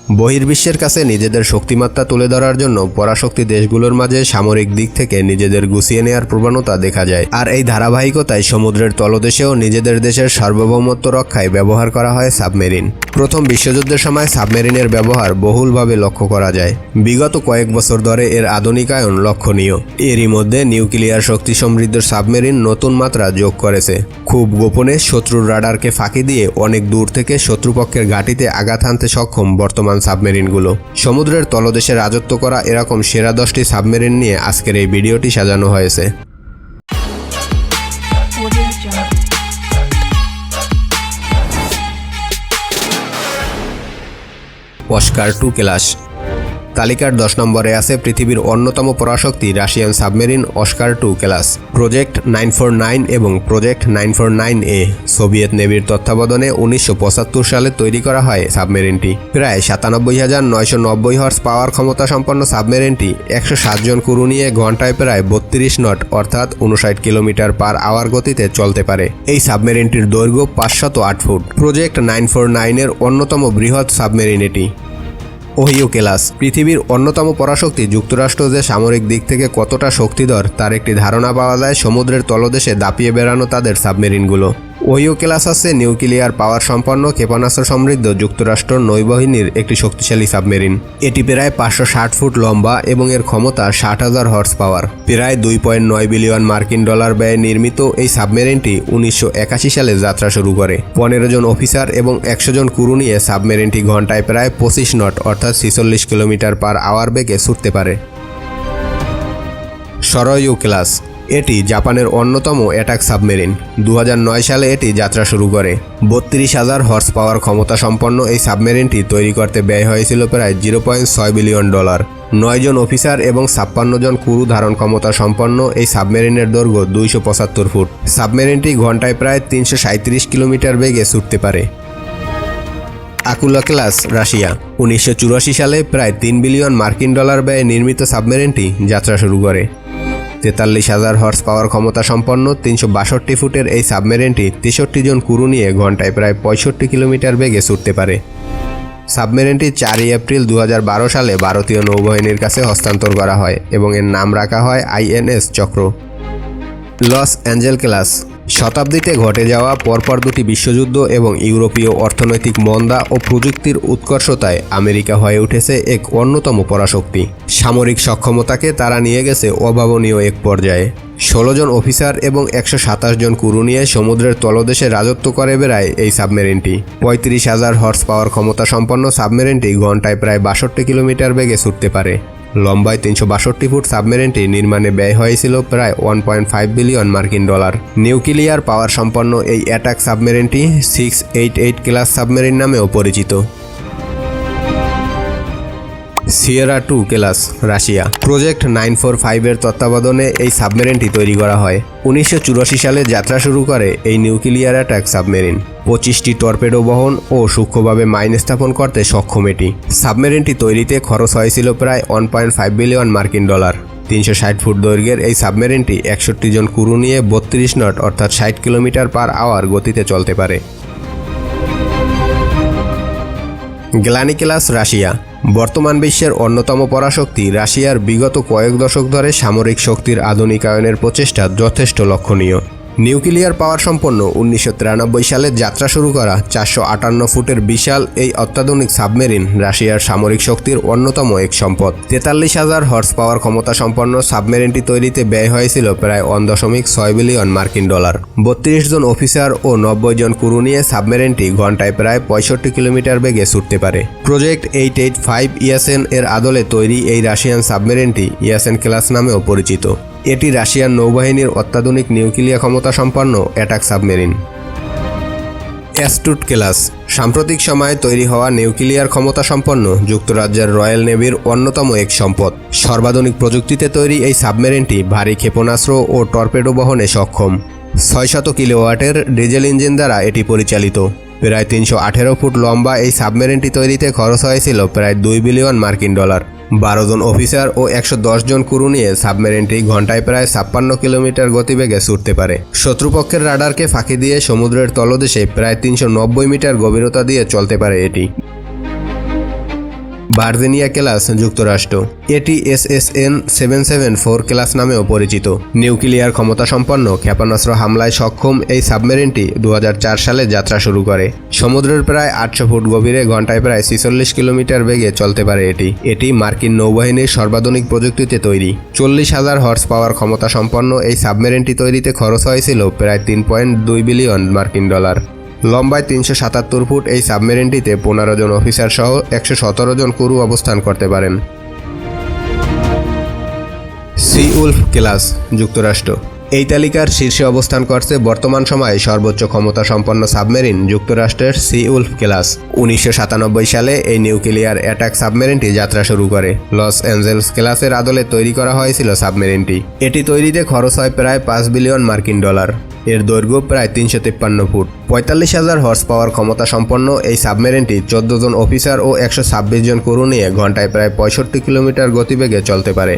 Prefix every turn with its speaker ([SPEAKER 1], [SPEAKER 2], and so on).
[SPEAKER 1] বহির্বিশ্বের কাছে নিজেদের শক্তিমাত্রা তুলে ধরার জন্য পরাশক্তি দেশগুলোর মাঝে সামরিক দিক থেকে নিজেদের গুছিয়ে নেওয়ার প্রবণতা দেখা যায়। আর এই ধারাবাহিকতায় সমুদ্রের তলদেশেও নিজেদের দেশের সার্বভৌমত্ব রক্ষায় ব্যবহার করা হয় সাবমেরিন। প্রথম বিশ্বযুদ্ধের সময় সাবমেরিনের ব্যবহার বহুলভাবে লক্ষ্য করা যায়। বিগত কয়েক বছর ধরে এর আধুনিকায়ন লক্ষণীয়। এরই মধ্যে নিউক্লিয়ার শক্তি সমৃদ্ধ সাবমেরিন নতুন মাত্রা যোগ করেছে। খুব গোপনে শত্রুর রাডারকে ফাঁকি দিয়ে অনেক দূর থেকে শত্রুপক্ষের ঘাঁটিতে আঘাত হানতে সক্ষম বর্তমান সাবমেরিনগুলো। সমুদ্রের তলদেশে রাজত্ব করা এরকম সেরা 10টি সাবমেরিন নিয়ে আজকের এই ভিডিওটি সাজানো হয়েছে। Oscar 2 class. তালিকার 10 নম্বরে আছে পৃথিবীর অন্যতম পরাশক্তি Russian submarine Oscar 2 class. Project 949 এবং প্রজেক্ট 949A সোভিয়েত নেভির তত্ত্বাবধানে 1975 সালে তৈরি করা হয় সাবমেরিনটি। প্রায় 97,990 হর্স পাওয়ার ক্ষমতা সম্পন্ন সাবমেরিনটি 107 জন ক্রু নিয়ে ঘন্টায় প্রায় 32 নট অর্থাৎ 59 কিলোমিটার পার আওয়ার গতিতে চলতে পারে। এই সাবমেরিনটির দৈর্ঘ্য 508 ফুট। প্রজেক্ট 949 এর অন্যতম বৃহৎ সাবমেরিন এটি। Ohio class. পৃথিবীর অন্যতম পরাশক্তি যুক্তরাষ্ট্র যে সামরিক দিক থেকে কতটা শক্তিধর তার একটি ধারণা পাওয়া যায় সমুদ্রের তলদেশে দাপিয়ে বেড়ানো তাদের সাবমেরিনগুলো। ওহিও ক্লাস আছে নিউক্লিয়ার পাওয়ার সম্পন্ন ক্ষেপণাস্ত্র সমৃদ্ধ যুক্তরাষ্ট্র নৌবাহিনীর একটি শক্তিশালী সাবমেরিন। এটি প্রায় 560 ফুট লম্বা এবং এর ক্ষমতা 60,000 হর্স পাওয়ার। প্রায় 2.9 বিলিয়ন মার্কিন ডলার ব্যয়ে নির্মিত এই সাবমেরিনটি 1981 সালে যাত্রা শুরু করে। 15 জন অফিসার এবং 100 জন ক্রু নিয়ে সাবমেরিনটি ঘন্টায় প্রায় 25 নট অর্থাৎ 46 কিলোমিটার পার আওয়ার বেগে ছুটতে পারে। শরয়ু ক্লাস। এটি জাপানের অন্যতম অ্যাটাক সাবমেরিন। 2009 সালে এটি যাত্রা শুরু করে। 32,000 হর্স পাওয়ার ক্ষমতা সম্পন্ন এই সাবমেরিনটি তৈরি করতে ব্যয় হয়েছিল প্রায় 0.6 বিলিয়ন ডলার। 9 জন অফিসার এবং 56 জন ক্রু ধারণ ক্ষমতা সম্পন্ন এই সাবমেরিনের দৈর্ঘ্য 275 ফুট। সাবমেরিনটি ঘন্টায় প্রায় 337 কিলোমিটার বেগে ছুটতে পারে। Akula class Russia. 1984 সালে প্রায় 3 বিলিয়ন মার্কিন ডলার ব্যয়ে নির্মিত সাবমেরিনটি যাত্রা শুরু করে। 43,000 হর্স পাওয়ার ক্ষমতা সম্পন্ন 362 ফুটের এই সাবমেরিনটি 63 জন ক্রু নিয়ে ঘন্টায় প্রায় 65 কিলোমিটার বেগে ছুটতে পারে। সাবমেরিনটি 4 এপ্রিল 2012 সালে ভারতীয় নৌবাহিনীর কাছে হস্তান্তর করা হয় এবং এর নাম রাখা হয় INS চক্র। Loss Angel class. শতাব্দীতে ঘটে যাওয়া পরপর দুটি বিশ্বযুদ্ধ এবং ইউরোপীয় অর্থনৈতিক মন্দা ও প্রযুক্তির উৎকর্ষতায় আমেরিকা হয়ে উঠেছে এক অন্যতম পরাশক্তি। সামরিক সক্ষমতাকে তারা নিয়ে গেছে অভাবনীয় এক পর্যায়ে। 16 জন অফিসার এবং 127 জন ক্রু নিয়ে সমুদ্রের তলদেশে রাজত্ব করে বেড়ায় এই সাবমেরিনটি। 35,000 হর্স পাওয়ার ক্ষমতা সম্পন্ন সাবমেরিনটি ঘন্টায় প্রায় 62 কিলোমিটার বেগে ছুটতে পারে। লম্বায় 362 ফুট সাবমেরিনটি নির্মাণে ব্যয় হয়েছিল প্রায় 1.5 বিলিয়ন মার্কিন ডলার। নিউক্লিয়ার পাওয়ার সম্পন্ন এই অ্যাটাক সাবমেরিনটি 688 ক্লাস সাবমেরিন নামেও পরিচিত। Sierra 2 class Russia. প্রজেক্ট 945 এর তত্ত্বাবধানে এই সাবমেরিনটি তৈরি করা হয়। 1984 সালে যাত্রা শুরু করে এই নিউক্লিয়ার অ্যাটাক সাবমেরিন। 25টি টর্পেডো বহন ও সূক্ষ্মভাবে মাইন স্থাপন করতে সক্ষম এটি। সাবমেরিনটি তৈরিতে খরচ হয়েছিল প্রায় 1.5 বিলিয়ন মার্কিন ডলার। 360 ফুট দৈর্ঘ্যের এই সাবমেরিনটি 61 জন ক্রু নিয়ে 32 নট অর্থাৎ 60 কিলোমিটার পার আওয়ার গতিতে চলতে পারে। গ্লানি ক্লাস রাশিয়া। বর্তমান বিশ্বের অন্যতম পরাশক্তি রাশিয়ার বিগত কয়েক দশক ধরে সামরিক শক্তির আধুনিকায়নের প্রচেষ্টা যথেষ্ট লক্ষণীয়। নিউক্লিয়ার পাওয়ার সম্পন্ন 1993 সালে যাত্রা শুরু করা 458 ফুটের বিশাল এই অত্যাধুনিক সাবমেরিন রাশিয়ার সামরিক শক্তির অন্যতম এক সম্পদ। 43,000 হর্স পাওয়ার ক্ষমতা সম্পন্ন সাবমেরিনটি তৈরিতে ব্যয় হয়েছিল প্রায় 1.6 বিলিয়ন মার্কিন ডলার। 32 জন অফিসার ও 90 জন ক্রু নিয়ে সাবমেরিনটি ঘন্টায় প্রায় 65 কিলোমিটার বেগে ছুটতে পারে। প্রজেক্ট 885 ইয়াসেন এর আদলে তৈরি এই রাশিয়ান সাবমেরিনটি ইয়াসেন ক্লাস নামেও পরিচিত। এটি রাশিয়ান নৌবাহিনীর অত্যাধুনিক নিউক্লিয়ার ক্ষমতা সম্পন্ন অ্যাটাক সাবমেরিন। অ্যাস্ট্রুট ক্লাস। সাম্প্রতিক সময়ে তৈরি হওয়া নিউক্লিয়ার ক্ষমতা সম্পন্ন যুক্তরাজ্যের রয়্যাল নেভির অন্যতম এক সম্পদ। সর্বাধুনিক প্রযুক্তিতে তৈরি এই সাবমেরিনটি ভারী ক্ষেপণাস্ত্র ও টর্পেডো বহনে সক্ষম। 600 কিলোওয়াটের ডিজেল ইঞ্জিন দ্বারা এটি পরিচালিত। প্রায় 318 ফুট লম্বা এই সাবমেরিনটি তৈরিতে খরচ হয়েছিল প্রায় 2 বিলিয়ন মার্কিন ডলার। 12 জন অফিসার ও 110 জন ক্রু নিয়ে সাবমেরিনটি ঘন্টায় প্রায় 56 কিলোমিটার গতিবেগে ছুটতে পারে। শত্রুপক্ষের রাডারকে ফাঁকি দিয়ে সমুদ্রের তলদেশে প্রায় 390 মিটার গভীরতা দিয়ে চলতে পারে এটি। ভার্জিনিয়া ক্লাস, যুক্তরাষ্ট্র। এটি SSN 774 ক্লাস নামেও পরিচিত। নিউক্লিয়ার ক্ষমতাসম্পন্ন ক্ষেপণাস্ত্র হামলায় সক্ষম এই সাবমেরিনটি 2004 সালে যাত্রা শুরু করে। সমুদ্রের প্রায় 800 ফুট গভীরে ঘন্টায় প্রায় 46 কিলোমিটার বেগে চলতে পারে এটি মার্কিন নৌবাহিনীর সর্বাধুনিক প্রযুক্তিতে তৈরি। 40,000 হর্স পাওয়ার ক্ষমতা সম্পন্ন এই সাবমেরিনটি তৈরিতে খরচ হয়েছিল প্রায় 3.2 বিলিয়ন মার্কিন ডলার। লম্বায় 377 ফুট এই সাবমেরিনটিতে 15 জন অফিসার সহ 117 জন ক্রু অবস্থান করতে পারেন। সি উলফ ক্লাস, যুক্তরাষ্ট্র। এই তালিকার শীর্ষে অবস্থান করছে বর্তমান সময়ে সর্বোচ্চ ক্ষমতা সম্পন্ন সাবমেরিন যুক্তরাষ্ট্রের সি উলফ ক্লাস। 1997 সালে এই নিউক্লিয়ার অ্যাটাক সাবমেরিনটি যাত্রা শুরু করে। লস অ্যাঞ্জেলস ক্লাসের আদলে তৈরি করা হয়েছিল সাবমেরিনটি। এটি তৈরিতে খরচ হয় প্রায় 5 বিলিয়ন মার্কিন ডলার। এর দৈর্ঘ্য প্রায় 353 ফুট। 45,000 হর্স পাওয়ার ক্ষমতা সম্পন্ন এই সাবমেরিনটি 14 জন অফিসার ও 126 জন ক্রু নিয়ে ঘন্টায় প্রায় 65 কিলোমিটার গতিবেগে চলতে পারে।